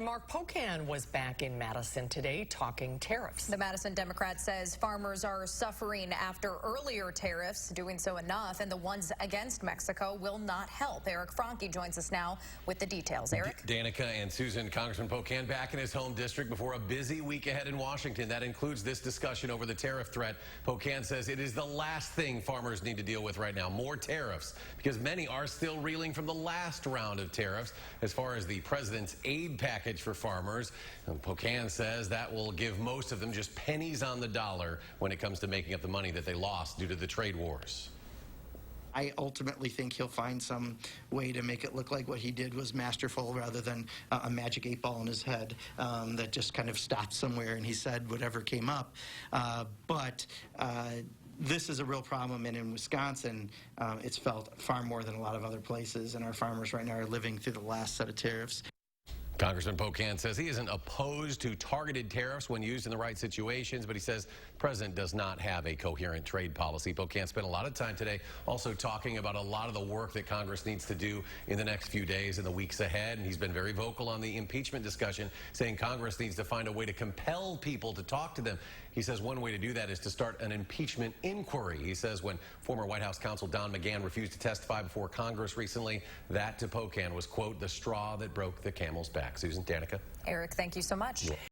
Mark Pocan was back in Madison today talking tariffs. The Madison Democrat says farmers are suffering after earlier tariffs, doing so enough, and the ones against Mexico will not help. Eric Franke joins us now with the details. Eric? Danica and Susan, Congressman Pocan back in his home district before a busy week ahead in Washington. That includes this discussion over the tariff threat. Pocan says it is the last thing farmers need to deal with right now, more tariffs, because many are still reeling from the last round of tariffs. As far as the president's aid package for farmers, and Pocan says that will give most of them just pennies on the dollar when it comes to making up the money that they lost due to the trade wars. I ultimately think he'll find some way to make it look like what he did was masterful rather than a magic 8-ball in his head that just kind of stopped somewhere and he said whatever came up. This is a real problem, and in Wisconsin, it's felt far more than a lot of other places, and our farmers right now are living through the last set of tariffs. Congressman Pocan says he isn't opposed to targeted tariffs when used in the right situations, but he says the president does not have a coherent trade policy. Pocan spent a lot of time today also talking about a lot of the work that Congress needs to do in the next few days and the weeks ahead, and he's been very vocal on the impeachment discussion, saying Congress needs to find a way to compel people to talk to them. He says one way to do that is to start an impeachment inquiry. He says when former White House counsel Don McGahn refused to testify before Congress recently, that to Pocan was, quote, the straw that broke the camel's back. Susan, Danica. Eric, thank you so much. Yeah.